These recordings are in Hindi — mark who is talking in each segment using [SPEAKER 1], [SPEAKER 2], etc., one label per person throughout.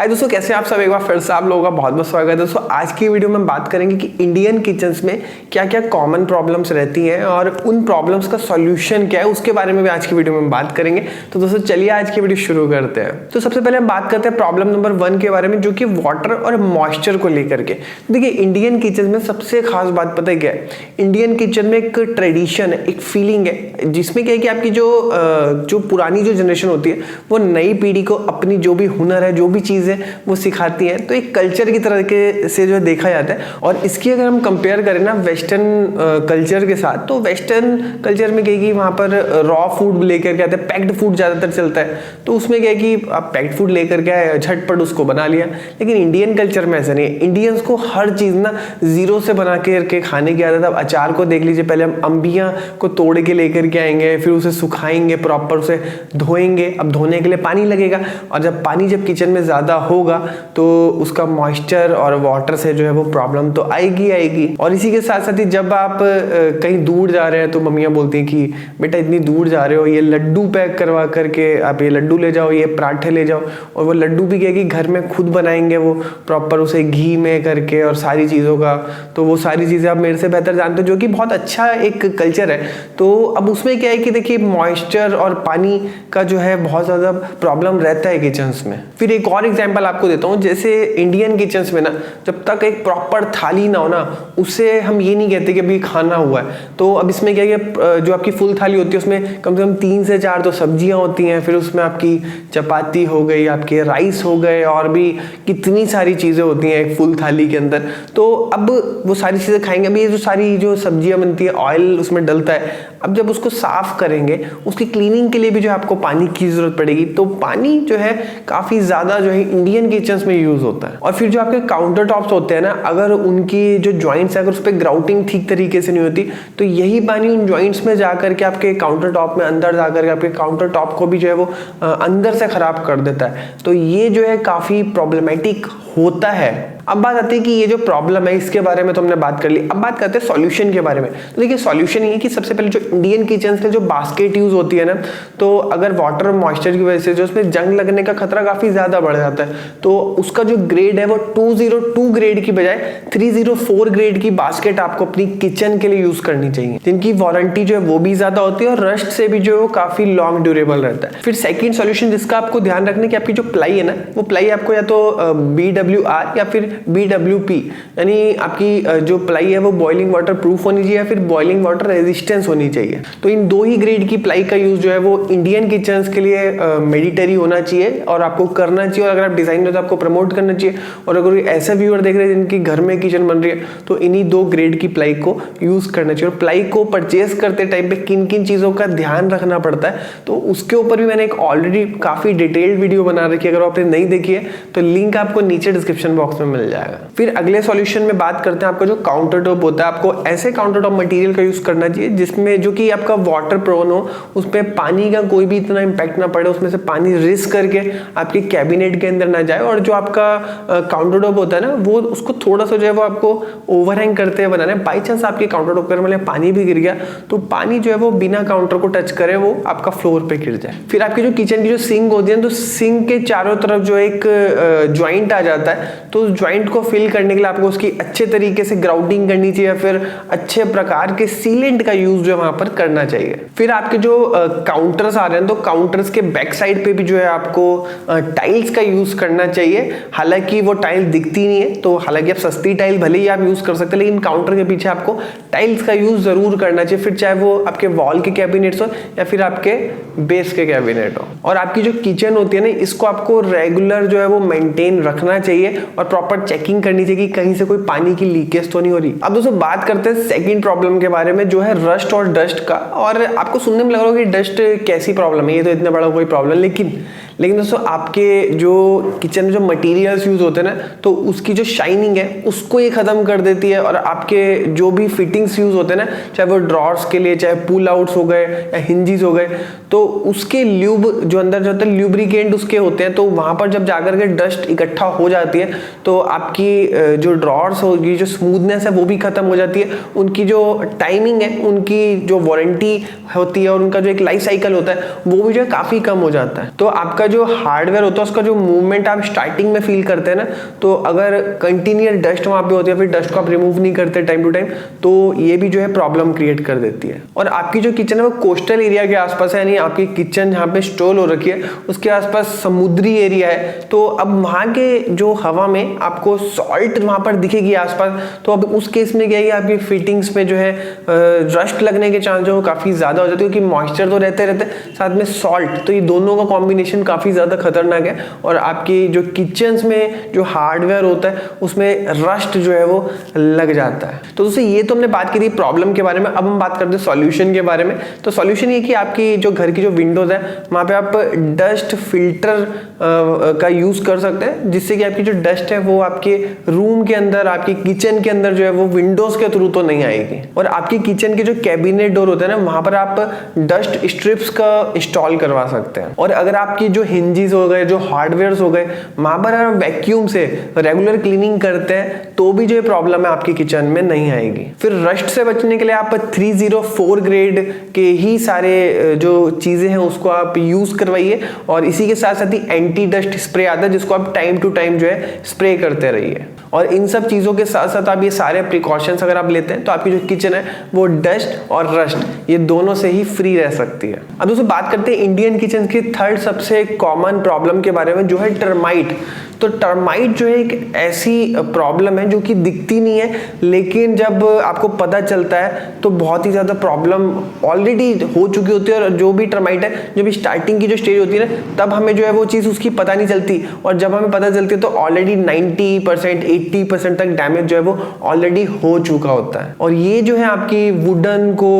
[SPEAKER 1] हाय दोस्तों, कैसे हैं आप सब। एक बार फिर से आप लोगों का बहुत बहुत स्वागत है। दोस्तों आज की वीडियो में बात करेंगे कि इंडियन किचन्स में क्या क्या कॉमन प्रॉब्लम्स रहती हैं और उन प्रॉब्लम्स का सॉल्यूशन क्या है, उसके बारे में भी आज की वीडियो में बात करेंगे। तो दोस्तों चलिए आज की वीडियो शुरू करते हैं। तो सबसे पहले हम बात करते हैं प्रॉब्लम नंबर 1 के बारे में, जो कि वाटर और मॉइस्चर को लेकर के। देखिए इंडियन किचन में सबसे खास बात पता है क्या है, इंडियन किचन में एक ट्रेडिशन है, एक फीलिंग है, जिसमें क्या है कि आपकी जो पुरानी जो जनरेशन होती है वो नई पीढ़ी को अपनी जो भी हुनर है, जो भी चीज़ है वो सिखाती है। तो एक कल्चर की तरह के से जो है देखा जाता है। और इसकी अगर हम कंपेयर करें ना वेस्टर्न कल्चर के साथ, तो वेस्टर्न कल्चर में क्या है कि वहाँ पर रॉ फूड लेकर के आते हैं, पैक्ड फूड ज़्यादातर चलता है। तो उसमें क्या है कि आप पैक्ड फूड लेकर के आए, झटपट उसको बना लिया। लेकिन इंडियन कल्चर में ऐसा नहीं है। इंडियंस को हर चीज़ ना जीरो से बना के खाने की आदत है। अब अचार को देख लीजिए, पहले हम अम्बियाँ को तोड़ के लेकर के आएंगे, फिर उसे सुखाएंगे, प्रॉपर उसे धोएंगे। अब धोने के लिए पानी लगेगा, और जब पानी किचन में ज़्यादा होगा तो उसका मॉइस्चर और वाटर से जो है वो प्रॉब्लम तो आएगी। और इसी के साथ साथ ही जब आप कहीं दूर जा रहे हैं तो मम्मियाँ बोलती हैं कि बेटा इतनी दूर जा रहे हो, ये लड्डू पैक करवा करके आप ये लड्डू ले जाओ, ये पराठे ले जाओ। और वो लड्डू भी क्या कि घर में खुद बनाएंगे, वो प्रॉपर उसे घी में करके और सारी चीज़ों का। तो वो सारी चीज़ें आप मेरे से बेहतर जानते हो, जो कि बहुत अच्छा एक कल्चर है। तो अब उसमें क्या है कि देखिए मॉइस्चर और पानी का जो है बहुत ज़्यादा प्रॉब्लम रहता है किचन्स में। फिर एक और एग्जांपल आपको देता हूँ। जैसे इंडियन किचन्स में ना जब तक एक प्रॉपर थाली ना हो ना, उसे हम ये नहीं कहते कि अभी खाना हुआ है। तो अब इसमें क्या है, जो आपकी फुल थाली होती है उसमें कम से कम 3 से 4 तो सब्जियां होती हैं, फिर उसमें आपकी चपाती हो गई, आपके राइस हो गए, और भी कितनी सारी चीज़ें होती हैं एक फुल थाली के अंदर। तो अब वो सारी चीज़ें खाएंगे। अब ये जो सारी जो सब्जियां बनती है, ऑयल उसमें डलता है। अब जब उसको साफ करेंगे, उसकी क्लीनिंग के लिए भी जो है आपको पानी की जरूरत पड़ेगी। तो पानी जो है काफ़ी ज़्यादा जो है इंडियन किचन्स में यूज़ होता है। और फिर जो आपके काउंटर टॉप्स होते हैं ना, अगर उनकी जो जॉइंट्स है, अगर उस पर ग्राउटिंग ठीक तरीके से नहीं होती, तो यही पानी उन जॉइंट्स में जा करके आपके काउंटर टॉप में अंदर जा करके आपके काउंटर टॉप को भी जो है वो अंदर से खराब कर देता है। तो ये जो है काफ़ी प्रॉब्लमेटिक होता है। अब बात आती है कि ये जो प्रॉब्लम है इसके बारे में तो हमने बात कर ली। अब बात करते हैं सॉल्यूशन के बारे में। तो देखिए सॉल्यूशन ये है कि सबसे पहले जो इंडियन किचन्स में जो बास्केट यूज होती है ना, तो अगर वाटर और मॉइस्चर की वजह से जो उसमें जंग लगने का खतरा काफी ज्यादा बढ़ जाता है, तो उसका जो ग्रेड है वो 202 ग्रेड की बजाय 304 ग्रेड की बास्केट आपको अपनी किचन के लिए यूज करनी चाहिए, जिनकी वारंटी जो है वो भी ज्यादा होती है और रस्ट से भी जो है काफी लॉन्ग ड्यूरेबल रहता है। फिर सेकेंड सॉल्यूशन जिसका आपको ध्यान रखना है कि आपकी जो प्लाई है ना, वो प्लाई आपको या तो BWR या फिर BWP, यानी आपकी जो प्लाई है वो बॉइलिंग वाटर प्रूफ होनी चाहिए या फिर बॉइलिंग वाटर रेजिस्टेंस होनी चाहिए। तो इन 2 ही ग्रेड की प्लाई का यूज जो है वो इंडियन किचन्स के लिए मैंडेटरी होना चाहिए और आपको करना चाहिए। और अगर आप डिजाइनर हो तो आपको प्रमोट करना चाहिए। और अगर ऐसा व्यूअर देख रहे हैं जिनकी घर में किचन बन रही है, तो इन्हीं 2 ग्रेड की प्लाई को यूज करना चाहिए। और प्लाई को परचेज करते टाइम पे किन किन चीजों का ध्यान रखना पड़ता है, तो उसके ऊपर भी मैंने एक ऑलरेडी काफी डिटेल्ड वीडियो बना रखी है। अगर आपने नहीं देखी है तो लिंक आपको नीचे डिस्क्रिप्शन बॉक्स में मिल जाएगा। फिर अगले सॉल्यूशन में बात करते हैं आपका जो काउंटर टॉप होता है। आपको ऐसे काउंटर टॉप मटेरियल का यूज करना चाहिए जिसमें जो कि आपका वाटर प्रोन हो, उसमें पानी का कोई भी इतना इंपैक्ट ना पड़े, उसमें से पानी रिस करके आपके कैबिनेट के अंदर ना जाए। और जो आपका काउंटर टॉप होता है ना, वो उसको थोड़ा सा जो है वो आपको ओवरहैंग करते हुए बनाना है। बाई चांस आपके काउंटर टॉप पर पानी भी गिर गया तो पानी जो है वो बिना काउंटर को टच करे वो आपका फ्लोर पे गिर जाए। फिर आपकी जो किचन की जो सिंक होती है, तो सिंक के चारों तरफ जो एक ज्वाइंट आ जाता है, तो ज्वाइंट को फिल करने के लिए आपको उसकी अच्छे तरीके से ग्राउटिंग करनी चाहिए, फिर अच्छे प्रकार के सीलेंट का यूज जो वहां पर करना चाहिए। फिर आपके जो काउंटर्स आ रहे हैं, तो काउंटर्स के बैक साइड पे भी जो है आपको टाइल्स का यूज करना चाहिए। हालांकि वो टाइल दिखती नहीं है, तो हालांकि आप सस्ती टाइल भले ही आप यूज कर सकते हैं, लेकिन काउंटर के पीछे आपको टाइल्स का यूज जरूर करना चाहिए। फिर चाहे वो आपके वॉल के कैबिनेट्स हो या फिर आपके बेस के कैबिनेट हो। और आपकी जो किचन होती है ना, इसको आपको रेगुलर जो है वो मेंटेन रखना चाहिए और प्रॉपर चेकिंग करनी चाहिए कि कहीं से कोई पानी की लीकेज तो नहीं हो रही। अब दोस्तों बात करते हैं सेकंड प्रॉब्लम के बारे में, जो है रस्ट और डस्ट का। और आपको सुनने में लग रहा होगा कि डस्ट कैसी प्रॉब्लम है, ये तो इतना बड़ा कोई प्रॉब्लम, लेकिन दोस्तों आपके जो किचन में जो मटेरियल्स यूज होते हैं ना, तो उसकी जो शाइनिंग है उसको ये खत्म कर देती है। और आपके जो भी फिटिंग्स यूज होते हैं ना, चाहे वो ड्रॉर्स के लिए, चाहे पुल आउट्स हो गए या हिंजीज हो गए, तो उसके ल्यूब जो अंदर जो होता है ल्यूब्रिकेंट उसके होते हैं, तो वहां पर जब जाकर के डस्ट इकट्ठा हो जाती है तो आपकी जो ड्रॉर्स होगी, जो स्मूथनेस है वो भी खत्म हो जाती है, उनकी जो टाइमिंग है, उनकी जो वारंटी होती है और उनका जो एक लाइफ साइकिल होता है वो भी जो है काफ़ी कम हो जाता है। तो आपका जो हार्डवेयर होता है उसका जो मूवमेंट आप स्टार्टिंग में फील करते हैं ना, तो अगर कंटिन्यूअस डस्ट वहाँ पे होती है, फिर डस्ट को आप रिमूव नहीं करते टाइम टू टाइम, तो ये भी जो है प्रॉब्लम क्रिएट कर देती है। और आपकी जो किचन है वो कोस्टल एरिया के आसपास है, यानी आपकी किचन जहाँ पे स्टॉल हो रखी है उसके आसपास समुद्री एरिया है, तो अब वहाँ के जो हवा में आपको सॉल्ट वहाँ पर दिखेगी आसपास, तो अब उस केस में क्या है कि आपकी फिटिंग्स में जो है रस्ट लगने के चांस जो काफ़ी ज़्यादा हो जाते हैं, क्योंकि मॉइस्चर तो रहते साथ में सॉल्ट, तो ये दोनों का कॉम्बिनेशन काफ़ी ज़्यादा खतरनाक है और आपकी जो किचन्स में जो हार्डवेयर होता है उसमें रस्ट जो है वो लग जाता है। तो दोस्तों ये तो हमने बात की थी प्रॉब्लम के बारे में, अब हम बात करते हैं सॉल्यूशन के बारे में। तो सॉल्यूशन ये कि आपकी जो घर की जो विंडोज़ है वहाँ पे आप डस्ट फिल्टर का यूज़ कर सकते हैं, जिससे कि आपकी जो डस्ट है वो आपके रूम के अंदर, आपकी किचन के अंदर जो है वो विंडोज़ के थ्रू तो नहीं आएगी। और आपकी किचन के जो कैबिनेट डोर होते हैं ना, वहाँ पर आप डस्ट स्ट्रिप्स का इंस्टॉल करवा सकते हैं। और अगर आपकी जो हिंजेस हो गए, जो हार्डवेयर हो गए, वहाँ पर आप वैक्यूम से रेगुलर क्लीनिंग करते हैं तो भी जो प्रॉब्लम है आपकी किचन में नहीं आएगी। फिर रस्ट से बचने के लिए आप 304 ग्रेड के ही सारे जो चीज़ें हैं उसको आप यूज़ करवाइए, और इसी के साथ साथ ही एंटी डस्ट स्प्रे आता है जिसको आप टाइम टू टाइम जो है स्प्रे करते रहिए। और इन सब चीज़ों के साथ साथ आप ये सारे प्रिकॉशंस अगर आप लेते हैं तो आपकी जो किचन है वो डस्ट और रस्ट ये दोनों से ही फ्री रह सकती है। अब दोस्तों बात करते हैं इंडियन किचन की थर्ड सबसे कॉमन प्रॉब्लम के बारे में, जो है टर्माइट। तो टर्माइट जो है एक ऐसी प्रॉब्लम है जो कि दिखती नहीं है, लेकिन जब आपको पता चलता है तो बहुत ही ज़्यादा प्रॉब्लम ऑलरेडी हो चुकी होती है। और जो भी टर्माइट है, जब स्टार्टिंग की जो स्टेज होती है ना, तब हमें जो है वो चीज़ उसकी पता नहीं चलती, और जब हमें पता चलती है तो ऑलरेडी 90% 80% तक डैमेज जो है वो ऑलरेडी हो चुका होता है। और ये जो है आपकी वुडन को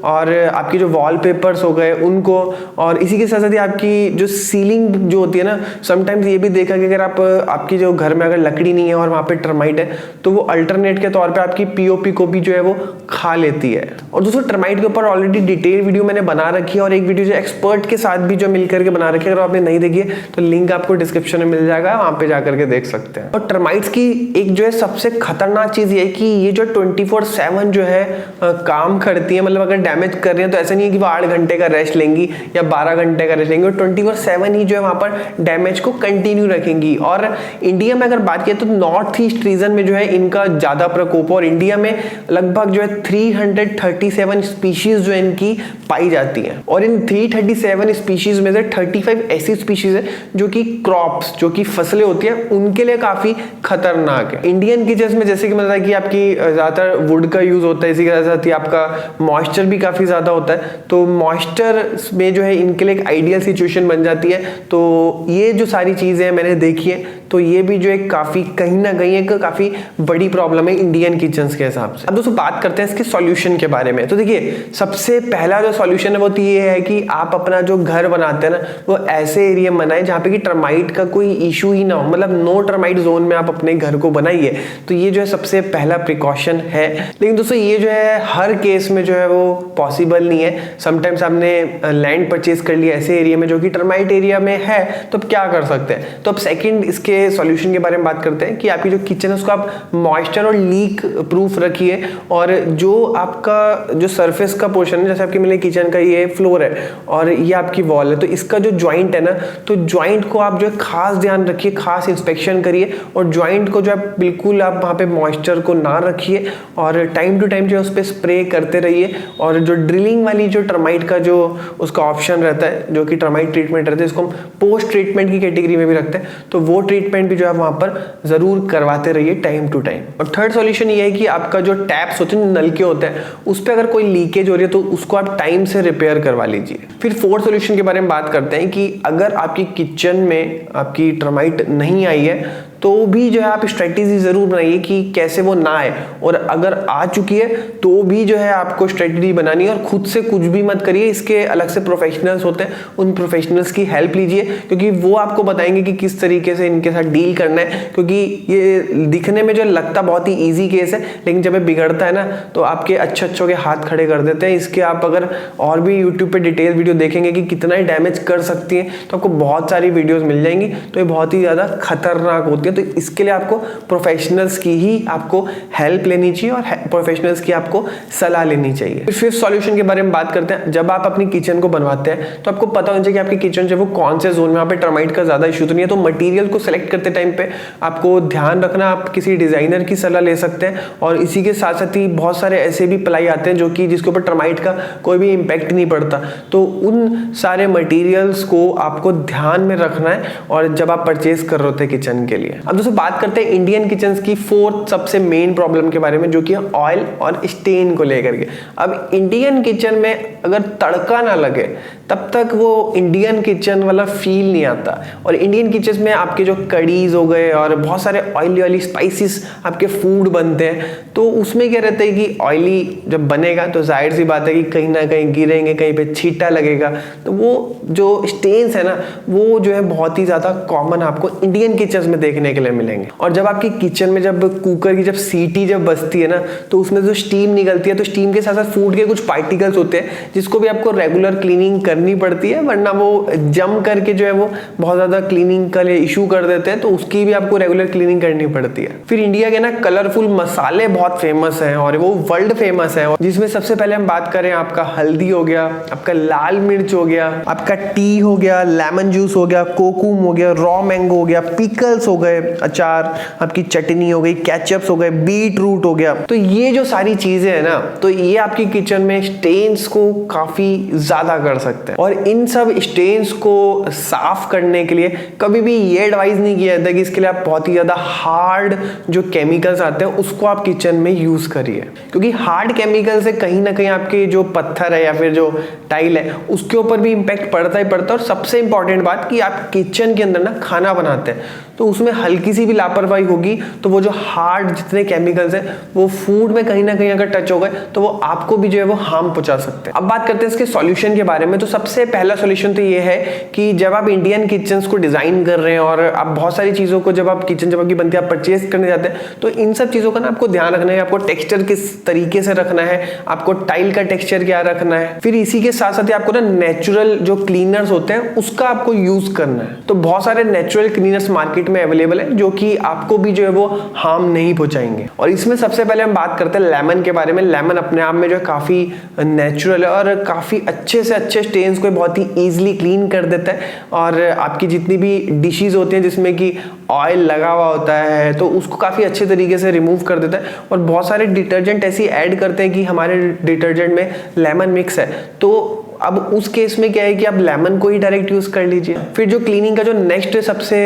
[SPEAKER 1] और आपकी जो वॉलपेपर्स हो गए उनको, और इसी के साथ साथ ही आपकी जो सीलिंग जो होती है ना, समटाइम्स ये भी देखा कि अगर आपकी जो घर में अगर लकड़ी नहीं है और वहाँ पे टर्माइट है तो वो अल्टरनेट के तौर पे आपकी पीओपी को भी जो है वो खा लेती है। और दोस्तों टर्माइट के ऊपर ऑलरेडी डिटेल वीडियो मैंने बना रखी है, और एक वीडियो जो एक्सपर्ट के साथ भी जो मिलकर के बना रखी है, अगर आपने नहीं देखी है तो लिंक आपको डिस्क्रिप्शन में मिल जाएगा, वहाँ पे जाकर के देख सकते हैं। और टर्माइट्स की एक जो है सबसे खतरनाक चीज़ ये है कि ये जो 24/7 जो है काम करती है, मतलब अगर डैमेज कर रही है तो ऐसा नहीं है कि वो 8 घंटे का रेस्ट लेंगी या 12 घंटे का रेस्ट लेंगी, 24/7 ही जो है वहाँ पर डैमेज को कंटिन्यू रखेंगी। और इंडिया में अगर बात करें तो नॉर्थ ईस्ट रीजन में जो है इनका ज़्यादा प्रकोप, और इंडिया में लगभग जो है 337 स्पीशीज जो है इनकी पाई जाती है। और इन 337 स्पीशीज में से 35 ऐसी स्पीशीज है जो कि क्रॉप्स, जो कि फसलें होती है, उनके लिए काफ़ी खतरनाक है। इंडियन किचन में जैसे कि मतलब कि आपकी ज़्यादातर वुड का यूज़ होता है, इसी के साथ ही आपका मॉइस्चर भी काफ़ी ज़्यादा होता है, तो मॉइस्चर में जो है इनके लिए एक आइडियल सिचुएशन बन जाती है। तो ये जो सारी चीज़ें मैंने देखी है, तो ये भी जो है काफ़ी कहीं ना कहीं एक काफ़ी बड़ी प्रॉब्लम है इंडियन किचन्स के हिसाब से। अब दोस्तों बात करते हैं इसके सॉल्यूशन के बारे में। तो देखिए सबसे पहला जो सॉल्यूशन है वो तो ये है कि आप अपना जो घर बनाते हैं ना, वो ऐसे एरिया बनाएं जहाँ पे कि टर्माइट का कोई इशू ही ना हो, मतलब नो टर्माइट जोन में आप अपने घर को बनाइए। तो ये जो है सबसे पहला प्रिकॉशन है। लेकिन दोस्तों ये जो है हर केस में जो है वो पॉसिबल नहीं है। समटाइम्स आपने लैंड परचेज कर लिया ऐसे एरिया में जो कि टर्माइट एरिया में है, तो अब क्या कर सकते हैं। तो अब सेकंड इसके सॉल्यूशन के बारे में बात करते हैं कि आपकी जो किचन है उसको आप मॉइस्चर और लीक प्रूफ रखिए, और जो आपका जो सरफेस का पोर्शन है, जैसे आपकी मेरे किचन का ये फ्लोर है और ये आपकी वॉल है, तो इसका जो ज्वाइंट है ना, तो ज्वाइंट को आप जो है खास ध्यान रखिए, खास इंस्पेक्शन करिए, और ज्वाइंट को जो है बिल्कुल आप वहाँ पे मॉइस्चर को ना रखिए, और टाइम टू टाइम जो है उस पर स्प्रे करते रहिए। और जो ड्रिलिंग वाली जो टर्माइट का जो उसका ऑप्शन रहता है, जो कि टर्माइट ट्रीटमेंट रहता है, इसको हम पोस्ट ट्रीटमेंट की कैटेगरी में भी रखते हैं, तो वो ट्रीटमेंट भी जो है वहाँ पर जरूर करवाते रहिए टाइम टू टाइम। और थर्ड सॉल्यूशन ये है कि आपका जो टैप्स होते हैं, नल के होते हैं, उस पर अगर कोई लीकेज हो रही है तो उसको आप टाइम से रिपेयर करवा लीजिए। फिर फोर्थ सॉल्यूशन के बारे में बात करते हैं कि अगर आपकी किचन में आपकी टर्माइट नहीं आई है तो भी जो है आप स्ट्रेटेजी ज़रूर बनाइए कि कैसे वो ना आए, और अगर आ चुकी है तो भी जो है आपको स्ट्रेटेजी बनानी है, और खुद से कुछ भी मत करिए। इसके अलग से प्रोफेशनल्स होते हैं, उन प्रोफेशनल्स की हेल्प लीजिए, क्योंकि वो आपको बताएंगे कि किस तरीके से इनके साथ डील करना है। क्योंकि ये दिखने में जो लगता बहुत ही ईजी केस है, लेकिन जब ये बिगड़ता है ना तो आपके अच्छों के हाथ खड़े कर देते हैं। इसके आप अगर और भी यूट्यूब पे डिटेल वीडियो देखेंगे कि कितना ही डैमेज कर सकती है, तो आपको बहुत सारी वीडियोज़ मिल जाएंगी। तो ये बहुत ही ज़्यादा खतरनाक होती है, गया, तो इसके लिए आपको प्रोफेशनल्स की ही आपको हेल्प लेनी चाहिए और प्रोफेशनल्स की आपको सलाह लेनी चाहिए। फिर फिफ्थ सॉल्यूशन के बारे में बात करते हैं। जब आप अपनी किचन को बनवाते हैं तो आपको पता होना चाहिए कि आपकी किचन जो है वो कौन से जोन में, वहाँ पे टर्माइट का ज्यादा इशू तो नहीं है। तो मटेरियल को सिलेक्ट करते टाइम पे आपको ध्यान रखना, आप किसी डिजाइनर की सलाह ले सकते हैं। और इसी के साथ साथ ही बहुत सारे ऐसे भी प्लाई आते हैं जो कि जिसके ऊपर टर्माइट का कोई भी इम्पैक्ट नहीं पड़ता, तो उन सारे मटेरियल्स को आपको ध्यान में रखना है और जब आप परचेज कर रहे होते हैं किचन के लिए। अब दोस्तों बात करते हैं इंडियन किचन की फोर्थ सबसे मेन प्रॉब्लम के बारे में, जो कि है ऑयल और स्टेन को लेकर के। अब इंडियन किचन में अगर तड़का ना लगे तब तक वो इंडियन किचन वाला फील नहीं आता। और इंडियन किचन में आपके जो कड़ीज हो गए और बहुत सारे ऑयली स्पाइसेस आपके फूड बनते हैं, तो उसमें क्या रहता है कि ऑयली जब बनेगा तो जाहिर सी बात है कि कहीं ना कहीं गिरेंगे, कहीं पे छींटा लगेगा, तो वो जो स्टेन्स है ना वो जो है बहुत ही ज्यादा कॉमन आपको इंडियन किचन में देखने के लिए मिलेंगे। और जब आपकी किचन में जब कुकर की जब सीटी जब बजती है ना, तो उसमें जो स्टीम निकलती है, तो स्टीम के साथ साथ फूड के कुछ पार्टिकल्स होते हैं जिसको भी आपको रेगुलर क्लीनिंग करनी पड़ती है, वरना वो जम करके जो है वो बहुत ज्यादा क्लीनिंग का लिए इशू कर देते हैं, तो उसकी भी आपको रेगुलर क्लीनिंग करनी पड़ती है। फिर इंडिया के ना कलरफुल मसाले बहुत फेमस हैं और वो वर्ल्ड फेमस है, जिसमें सबसे पहले हम बात करें आपका हल्दी हो गया, आपका लाल मिर्च हो गया, आपका टी हो गया, लेमन जूस हो गया, कोकुम हो गया, रॉ मैंगो हो गया, पिकल्स हो गए, अचार, आपकी चटनी हो गई, केचप्स हो गए, बीट रूट हो गया। तो ये जो सारी चीजें हैं ना, तो ये आपकी किचन में स्टेन्स को काफी ज्यादा कर सकते हैं। और इन सब स्टेन्स को साफ करने के लिए कभी भी ये एडवाइस नहीं किया जाता कि इसके लिए आप बहुत ही ज्यादा हार्ड जो केमिकल्स आते हैं उसको आप किचन में यूज करिए, क्योंकि हार्ड केमिकल से कहीं ना कहीं आपके जो पत्थर है या फिर जो टाइल है उसके ऊपर भी इंपैक्ट पड़ता ही पड़ता है। और सबसे इंपॉर्टेंट बात कि आप किचन के अंदर ना खाना बनाते हैं, तो उसमें हल्की सी भी लापरवाही होगी तो वो जो हार्ड जितने केमिकल्स हैं वो फूड में कहीं ना कहीं अगर टच हो गए तो वो आपको भी जो है वो हार्म पहुंचा सकते हैं। अब बात करते हैं इसके सॉल्यूशन के बारे में। तो सबसे पहला सॉल्यूशन तो ये है कि जब आप इंडियन किचन्स को डिजाइन कर रहे हैं और आप बहुत सारी चीजों को जब आप किचन जब आपकी बनती है आप परचेज करने जाते हैं, तो इन सब चीजों का ना आपको ध्यान रखना है। आपको टेक्सचर किस तरीके से रखना है, आपको टाइल का टेक्सचर क्या रखना है, फिर इसी के साथ साथ ही आपको ना नेचुरल जो क्लीनर्स होते हैं उसका आपको यूज करना है। तो बहुत सारे नेचुरल क्लीनर्स मार्केट में अवेलेबल है जो कि आपको भी जो है वो हार्म नहीं पहुंचाएंगे। और इसमें सबसे पहले हम बात करते हैं लेमन के बारे में। लेमन अपने आप में जो है काफी नेचुरल है और काफी अच्छे से अच्छे स्टेन्स को बहुत ही इजीली क्लीन कर देता है। और आपकी जितनी भी डिशेस होती हैं जिसमें कि ऑयल लगा हुआ होता है तो उसको काफी अच्छे तरीके से रिमूव कर देता है। और बहुत सारे डिटर्जेंट ऐसी ऐड करते हैं कि हमारे डिटर्जेंट में लेमन मिक्स है, तो अब उस केस में क्या है कि आप लेमन को ही डायरेक्ट यूज कर लीजिए। फिर जो क्लीनिंग का जो नेक्स्ट सबसे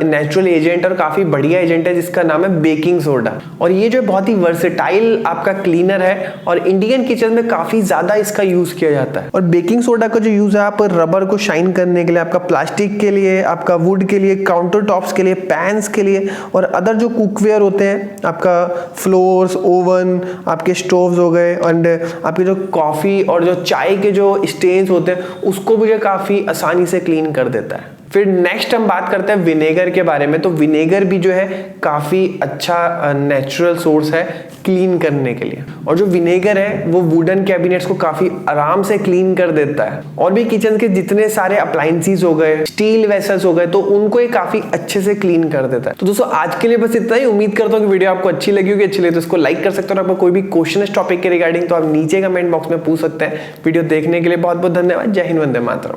[SPEAKER 1] नेचुरल एजेंट और काफी बढ़िया एजेंट है जिसका नाम है बेकिंग सोडा। और ये जो बहुत ही वर्सेटाइल आपका क्लीनर है और इंडियन किचन में काफी ज्यादा इसका यूज किया जाता है। और बेकिंग सोडा का जो यूज है आप रबर को शाइन करने के लिए, आपका प्लास्टिक के लिए, आपका वुड के लिए, काउंटर टॉप्स के लिए, पैन्स के लिए और अदर जो कुकवेयर होते हैं, आपका फ्लोर्स, ओवन, आपके स्टोव्स हो गए एंड आपके जो कॉफी और जो चाय के जो स्टेन्स होते हैं उसको भी काफी आसानी से क्लीन कर देता है। फिर नेक्स्ट हम बात करते हैं विनेगर के बारे में। तो विनेगर भी जो है काफी अच्छा नेचुरल सोर्स है क्लीन करने के लिए। और जो विनेगर है वो वुडन कैबिनेट्स को काफी आराम से क्लीन कर देता है। और भी किचन के जितने सारे अप्लायंसेस हो गए, स्टील वेसल्स हो गए, तो उनको ये काफी अच्छे से क्लीन कर देता है। तो दोस्तों आज के लिए बस इतना ही। उम्मीद करता हूँ कि वीडियो आपको अच्छी लगी होगी। अच्छी लगी तो इसको लाइक कर सकते हो। और आपको कोई भी क्वेश्चन इस टॉपिक के रिगार्डिंग तो आप नीचे कमेंट बॉक्स में पूछ सकते हैं। वीडियो देखने के लिए बहुत बहुत धन्यवाद। जय हिंद, वंदे मातरम।